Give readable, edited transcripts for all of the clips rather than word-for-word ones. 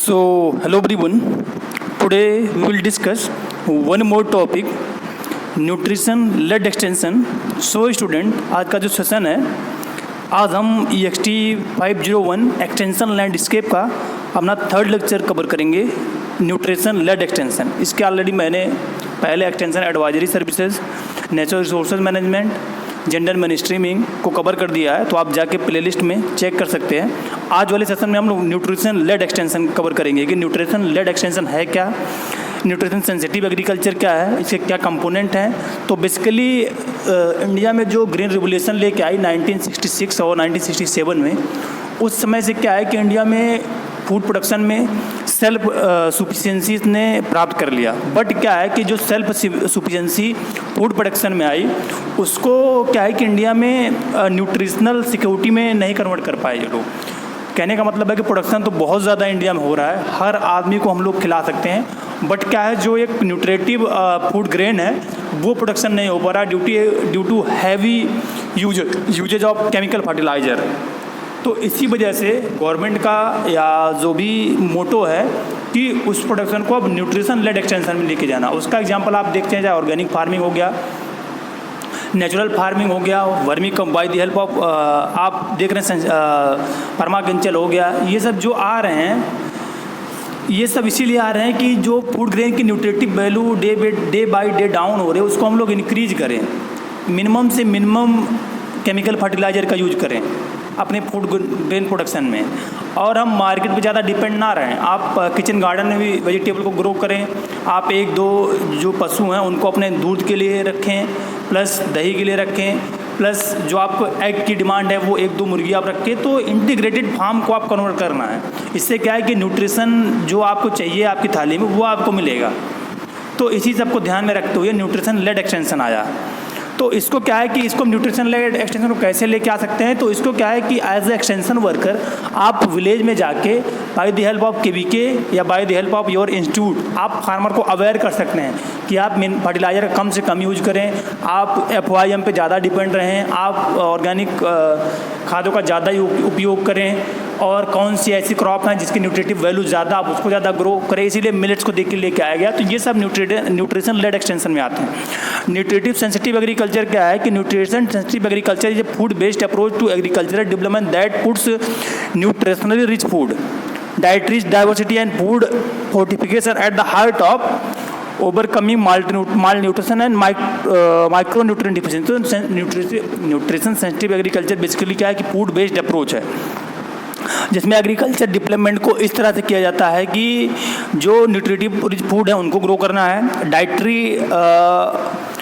So, hello everyone. Today we will discuss one more topic, nutrition led extension. So student, आज का जो session है, आज हम EXT 501 एक्सटेंशन लैंडस्केप का अपना थर्ड लेक्चर कवर करेंगे, न्यूट्रिशन लेड एक्सटेंशन। इसके ऑलरेडी मैंने पहले extension advisory services, natural resources management, gender mainstreaming को कवर कर दिया है, तो आप जाके प्लेलिस्ट में चेक कर सकते हैं। आज वाले सेशन में हम लोग न्यूट्रिशन लेड एक्सटेंशन कवर करेंगे कि न्यूट्रिशन लेड एक्सटेंशन है क्या, न्यूट्रिशन सेंसिटिव एग्रीकल्चर क्या है, इसके क्या कंपोनेंट हैं। तो बेसिकली इंडिया में जो ग्रीन रिवोल्यूशन लेके आई 1966 और 1967 में, उस समय से क्या है कि इंडिया में फूड प्रोडक्शन में सेल्फ सफिशिएंसी ने प्राप्त कर लिया। बट क्या है कि जो सेल्फ सफिशिएंसी फूड प्रोडक्शन में आई, उसको क्या है कि इंडिया में न्यूट्रिशनल सिक्योरिटी में नहीं कन्वर्ट कर पाए ये लोग। कहने का मतलब है कि प्रोडक्शन तो बहुत ज़्यादा इंडिया में हो रहा है, हर आदमी को हम लोग खिला सकते हैं, बट क्या है जो एक न्यूट्रेटिव फूड ग्रेन है वो प्रोडक्शन नहीं हो पा रहा due to heavy usages of chemical fertiliser. तो इसी वजह से गवर्नमेंट का या जो भी मोटो है कि उस प्रोडक्शन को अब न्यूट्रिशन लेड एक्सटेंशन में लेके जाना। उसका एग्जांपल आप देखते हैं, चाहे ऑर्गेनिक फार्मिंग हो गया, नेचुरल फार्मिंग हो गया, vermi come by the help of आप देख रहे हैं परमाकल्चर हो गया, ये सब जो आ रहे हैं, ये सब इसीलिए आ रहे हैं कि जो फूड ग्रेन की nutritive value day by day down हो रहे हैं, उसको हम लोग इंक्रीज करें, मिनिमम से मिनिमम केमिकल फर्टिलाइज़र का यूज करें अपने फूड ग्रेन प्रोडक्शन में, और हम मार्केट पे ज़्यादा डिपेंड ना रहें। आप किचन गार्डन में भी वेजिटेबल को ग्रो करें, आप एक दो जो पशु हैं उनको अपने दूध के लिए रखें, प्लस दही के लिए रखें, प्लस जो आपको एग की डिमांड है वो एक दो मुर्गी आप रखें। तो इंटीग्रेटेड फार्म को आप कन्वर्ट करना है। इससे क्या है कि न्यूट्रिशन जो आपको चाहिए आपकी थाली में वो आपको मिलेगा। तो इसी सबको ध्यान में रखते हुए न्यूट्रिशन लेड एक्सटेंशन आया। तो इसको क्या है कि इसको न्यूट्रिशन लेड एक्सटेंशन को कैसे लेके आ सकते हैं। तो इसको क्या है कि एज ए एक्सटेंशन वर्कर आप विलेज में जाके bye the help of KVK या bye the help of your institute आप फार्मर को अवेयर कर सकते हैं कि आप फर्टिलाइज़र कम से कम यूज करें, आप FYM पे ज़्यादा डिपेंड रहें, आप ऑर्गेनिक खादों का ज़्यादा उपयोग करें, और कौन सी ऐसी क्रॉप हैं जिसकी न्यूट्रिटिव वैल्यू ज़्यादा, आप उसको ज़्यादा ग्रो करें। इसीलिए मिलेट्स को देख के लेके आया गया। तो ये सब न्यूट्रिशन लेड एक्सटेंशन में आते हैं। न्यूट्रिटिव सेंसिटिव एग्रीकल्चर क्या है कि nutrition sensitive agriculture is a food based approach to agricultural development that puts nutritionally rich food, dietary diversity and food fortification at the heart of overcoming malnutrition and micronutrient deficiency। Nutrition sensitive agriculture basically क्या है कि food based approach है, जिसमें agriculture development को इस तरह से किया जाता है कि जो न्यूट्रिटिव रिच फूड है उनको ग्रो करना है, डाइटरी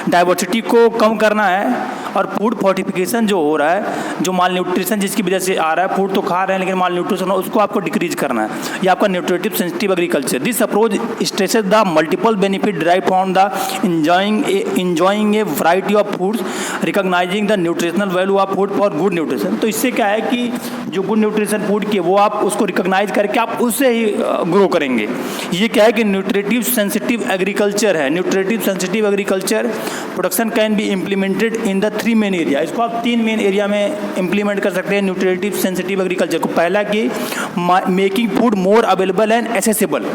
डाइवर्सिटी को कम करना है, और फूड फोर्टिफिकेशन जो हो रहा है, जो माल न्यूट्रिशन जिसकी वजह से आ रहा है, फूड तो खा रहे हैं लेकिन माल न्यूट्रिशन हो, उसको आपको डिक्रीज करना है। ये आपका nutritive sensitive agriculture. This approach stresses the multiple benefit drive from the enjoying A variety of foods, recognising the nutritional value of food for good nutrition. तो इससे क्या है कि जो गुड न्यूट्रिशन फूड की वो आप उसको रिकॉग्नाइज करके आप उससे ही ग्रो करेंगे। ये क्या है कि न्यूट्रिटिव सेंसिटिव एग्रीकल्चर है। Nutritive sensitive agriculture production can be implemented in the 3 main area. इसको आप 3 मेन एरिया में इम्प्लीमेंट कर सकते हैं न्यूट्रिटिव सेंसिटिव एग्रीकल्चर को। पहला कि making food more available and accessible,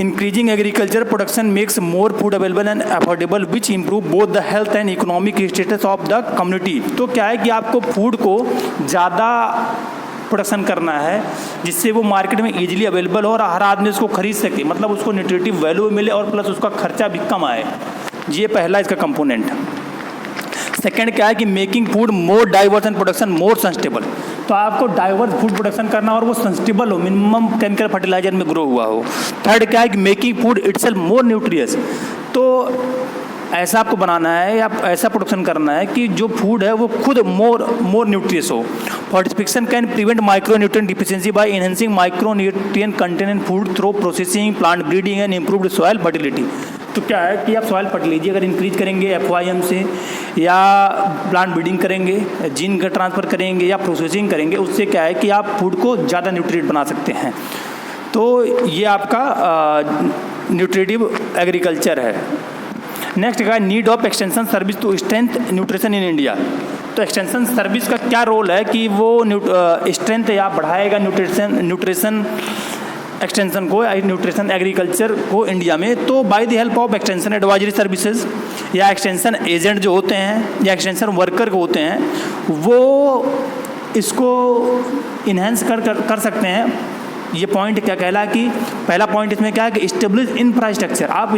increasing agriculture production makes more food available and affordable which improve both the health and economic status of the community। तो क्या है कि आपको फूड को ज़्यादा प्रोडक्शन करना है जिससे वो मार्केट में इजीली अवेलेबल हो और हर आदमी उसको खरीद सके, मतलब उसको न्यूट्रिटिव वैल्यू मिले और प्लस उसका खर्चा भी कम आए। ये पहला इसका कंपोनेंट। सेकेंड क्या है कि making food more diverse and production more sustainable. तो आपको डाइवर्स फूड प्रोडक्शन करना और वो सस्टेनेबल हो, मिनिमम केमिकल फर्टिलाइजर में ग्रो हुआ हो। थर्ड क्या है कि मेकिंग फूड इटसेल्फ मोर न्यूट्रियस। तो ऐसा आपको बनाना है या ऐसा प्रोडक्शन करना है कि जो फूड है वो खुद मोर न्यूट्रियस हो। Fortification can prevent micronutrient deficiency bye enhancing micronutrient content in food through processing, plant breeding and improved soil fertility. तो क्या है कि आप सॉइल फर्टिलिटी अगर इंक्रीज करेंगे FYM से, या प्लांट ब्रीडिंग करेंगे, जीन का ट्रांसफ़र करेंगे या प्रोसेसिंग करेंगे, उससे क्या है कि आप फूड को ज़्यादा न्यूट्रिएंट बना सकते हैं। तो ये आपका न्यूट्रिटिव एग्रीकल्चर है। नेक्स्ट क्या है, need of extension service to strength nutrition in India. तो एक्सटेंशन सर्विस का क्या रोल है कि वो स्ट्रेंथ या बढ़ाएगा न्यूट्रिशन एक्सटेंशन को, न्यूट्रिशन एग्रीकल्चर को इंडिया में, तो by the help of extension advisory services या एक्सटेंशन एजेंट जो होते हैं या एक्सटेंशन वर्कर होते हैं वो इसको इन्हेंस कर सकते हैं। ये पॉइंट क्या कहला कि पहला पॉइंट इसमें क्या है कि इस्टेब्लिश इंफ्रास्ट्रक्चर। आप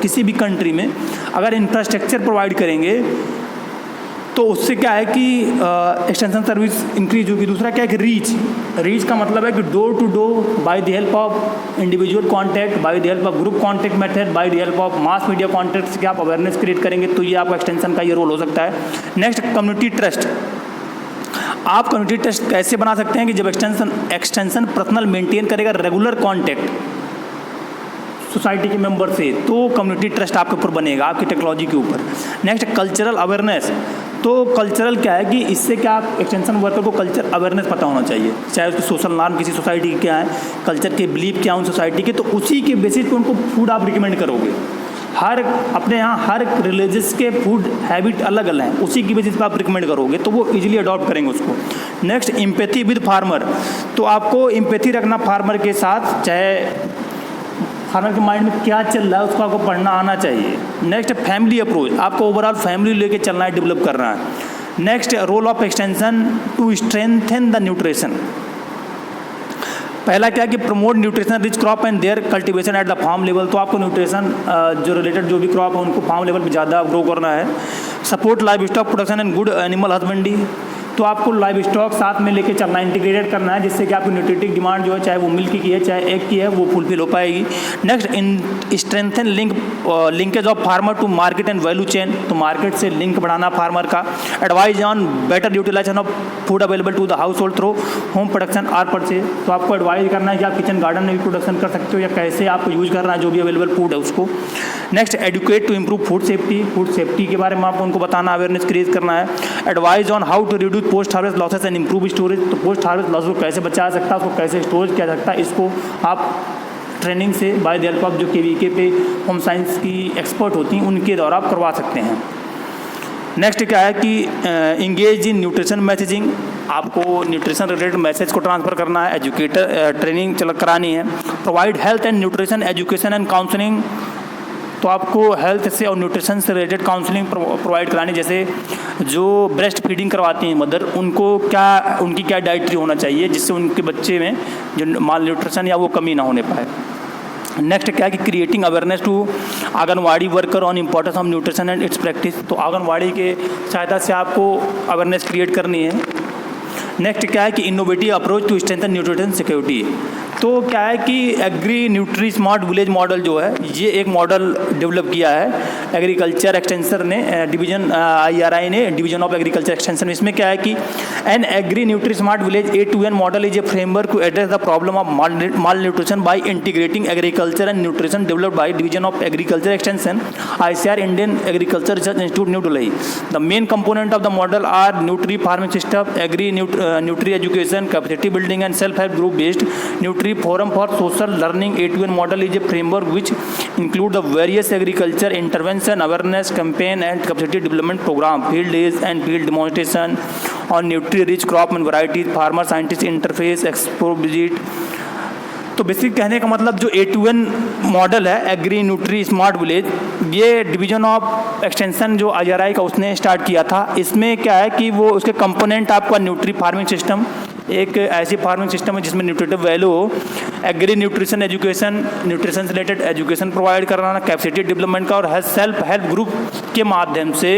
किसी भी कंट्री में अगर इंफ्रास्ट्रक्चर प्रोवाइड करेंगे तो उससे क्या है कि एक्सटेंशन सर्विस इंक्रीज होगी। दूसरा क्या है कि रीच का मतलब है कि door to door by the help of individual contact, by the help of group contact method, by the help of mass media contact से आप अवेयरनेस क्रिएट करेंगे, तो ये आपका एक्सटेंशन का ये रोल हो सकता है। Next, community trust. आप कम्युनिटी ट्रस्ट कैसे बना सकते हैं कि जब एक्सटेंशन पर्सनल मेंटेन करेगा रेगुलर कॉन्टैक्ट सोसाइटी के मेंबर से, तो कम्युनिटी ट्रस्ट आपके ऊपर बनेगा, आपकी टेक्नोलॉजी के ऊपर। Next, cultural awareness. तो कल्चरल क्या है कि इससे क्या आप एक्सटेंशन वर्कर को कल्चर अवेयरनेस पता होना चाहिए, चाहे उसकी सोशल नॉर्म किसी सोसाइटी के क्या है, कल्चर के बिलीव क्या है उन सोसाइटी के, तो उसी के बेसिस पे उनको फूड आप रिकमेंड करोगे। हर अपने यहाँ हर रिलीजियस के फूड हैबिट अलग अलग हैं, उसी की बेसिस पे आप रिकमेंड करोगे तो वो इजीली अडॉप्ट करेंगे उसको। Next, empathy with farmer. तो आपको एम्पैथी रखना फार्मर के साथ, चाहे फार्मर के माइंड में क्या चल रहा है उसको आपको पढ़ना आना चाहिए। Next, family approach. आपको ओवरऑल फैमिली लेके चलना है, डेवलप करना है। Next, role of extension to strengthen the nutrition. पहला क्या है कि promote nutrition rich crop and their cultivation at the farm level. तो आपको न्यूट्रिशन जो रिलेटेड जो भी क्रॉप है उनको फार्म लेवल पे ज़्यादा ग्रो करना है। Support live stock production and good animal husbandry. तो आपको लाइव स्टॉक साथ में लेके चलना है, इंटीग्रेटेड करना है, जिससे कि आपकी न्यूट्रिटिव डिमांड जो है, चाहे वो मिल्क की है चाहे एग की है, वो फुलफिल हो पाएगी। Next, in strengthen linkage of farmer to market and value chain. तो मार्केट से लिंक बढ़ाना फार्मर का। Advise on better utilisation of food available to the household through home production or purchase. तो आपको advise करना है कि आप किचन गार्डन में भी प्रोडक्शन कर सकते हो या कैसे आपको यूज़ करना है जो भी अवेलेबल फूड है उसको। Next, educate to improve food safety. Food safety के बारे में आपको उनको बताना, अवेयरनेस क्रिएट करना है। Advise on how to reduce post harvest losses and improve storage. तो पोस्ट हार्वेस्ट लॉस को कैसे बचा सकता है, उसको कैसे स्टोरेज किया सकता है, इसको आप ट्रेनिंग से बाय द हेल्प ऑफ जो KVK पे होम साइंस की एक्सपर्ट होती हैं उनके द्वारा आप करवा सकते हैं। नेक्स्ट क्या है कि इंगेज इन न्यूट्रिशन मैसेजिंग। आपको न्यूट्रिशन रिलेटेड मैसेज को ट्रांसफर करना है, एजुकेटर ट्रेनिंग करानी है। Provide health and nutrition education and counselling. तो आपको हेल्थ से और न्यूट्रिशन से रिलेटेड काउंसलिंग प्रोवाइड करानी, जैसे जो ब्रेस्ट फीडिंग करवाती हैं मदर, उनकी क्या डाइटरी होना चाहिए जिससे उनके बच्चे में जो माल न्यूट्रिशन या वो कमी ना होने पाए। नेक्स्ट क्या है कि creating awareness to anganwadi worker on importance of nutrition and its practice. तो आंगनवाड़ी के सहायता से आपको अवेयरनेस क्रिएट करनी है। नेक्स्ट क्या है कि innovative approach to strengthen nutrition security. तो क्या है कि agri nutri smart village model जो है, ये एक मॉडल डेवलप किया है एग्रीकल्चर एक्सटेंशन ने, डिवीजन IRI ने, डिवीजन ऑफ एग्रीकल्चर एक्सटेंशन। इसमें क्या है कि an agri nutri smart village A2N model is a framework to address the problem of malnutrition by integrating agriculture and nutrition developed by division of agriculture extension ICAR Indian agriculture research institute new Delhi. The main component of the model are nutri farming system, agri nutri education, capacity building and self help group based nutri forum for social learning। A2N model is a framework which include the various agriculture intervention, awareness campaign and capacity development program, field days and field demonstration on nutri-rich crop and varieties, farmer scientist interface, expo visit। तो basic कहने का मतलब जो A2N model है agree nutri smart village, ये division of extension जो IRI का उसने स्टार्ट किया था। इसमें क्या है कि वो उसके कंपोनेंट आपका न्यूट्री फार्मिंग सिस्टम, एक ऐसी फार्मिंग सिस्टम है जिसमें न्यूट्रिटिव वैल्यू हो, एग्री न्यूट्रिशन एजुकेशन, न्यूट्रिशन से रिलेटेड एजुकेशन प्रोवाइड कराना, कैपेसिटी डेवलपमेंट का, और सेल्फ हेल्प ग्रुप के माध्यम से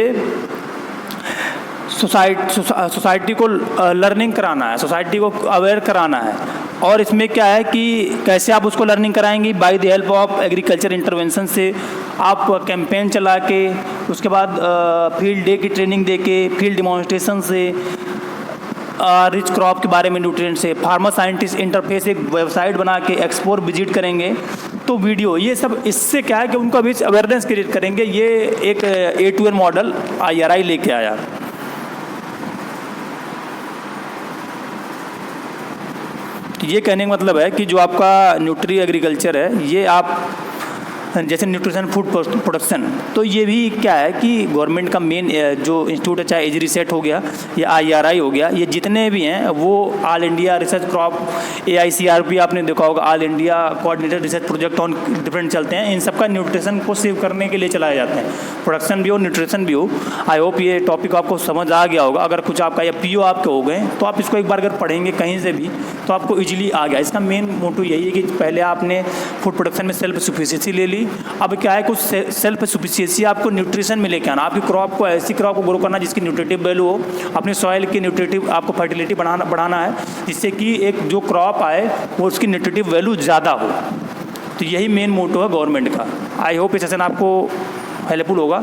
सोसाइटी को लर्निंग कराना है, सोसाइटी को अवेयर कराना है। और इसमें क्या है कि कैसे आप उसको लर्निंग कराएंगी, by the help of agriculture intervention से। आप कैंपेन चला के, उसके बाद फील्ड डे की ट्रेनिंग दे के, फील्ड डिमॉन्स्ट्रेशन से, रिच क्रॉप के बारे में न्यूट्रिएंट से, फार्मर साइंटिस्ट इंटरफेस एक वेबसाइट बना के एक्सपोर विजिट करेंगे, तो वीडियो, ये सब इससे क्या है कि उनको अभी अवेयरनेस क्रिएट करेंगे। ये एक A2N मॉडल IRI लेके आया। ये कहने का मतलब है कि जो आपका न्यूट्री एग्रीकल्चर है, ये आप जैसे न्यूट्रिशन फूड प्रोडक्शन, तो ये भी क्या है कि गवर्नमेंट का मेन जो इंस्टीट्यूट है, चाहे एग्रीसेट हो गया या IRI हो गया, ये जितने भी हैं वो all India research crop, AICRP आपने देखा होगा, all India coordinated research project on different चलते हैं। इन सबका न्यूट्रिशन को सेव करने के लिए चलाए जाते हैं, प्रोडक्शन भी हो न्यूट्रिशन भी हो। आई होप ये टॉपिक आपको समझ आ गया होगा। अगर कुछ आपका या PO आपके हो गए तो आप इसको एक बार अगर पढ़ेंगे कहीं से भी तो आपको ईजिली आ गया। इसका मेन मोटो यही है कि पहले आपने फूड प्रोडक्शन में सेल्फ सफिशिएंसी ले ली, अब क्या है कुछ सेल्फ सफिशिएंसी आपको न्यूट्रिशन में लेके आना। आपकी क्रॉप को, ऐसी क्रॉप को ग्रो करना जिसकी न्यूट्रिटिव वैल्यू हो, अपनी सॉइल की न्यूट्रिटिव आपको फर्टिलिटी बढ़ाना है, जिससे कि एक जो क्रॉप आए वो उसकी न्यूट्रिटिव वैल्यू ज़्यादा हो। तो यही मेन मोटो है गवर्नमेंट का। आई होप ये सेशन आपको हेल्पफुल होगा।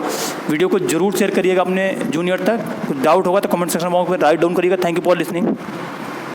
वीडियो को जरूर शेयर करिएगा अपने जूनियर तक। कुछ डाउट होगा तो कमेंट सेक्शन में राइट डाउन करिएगा। Thank you for listening.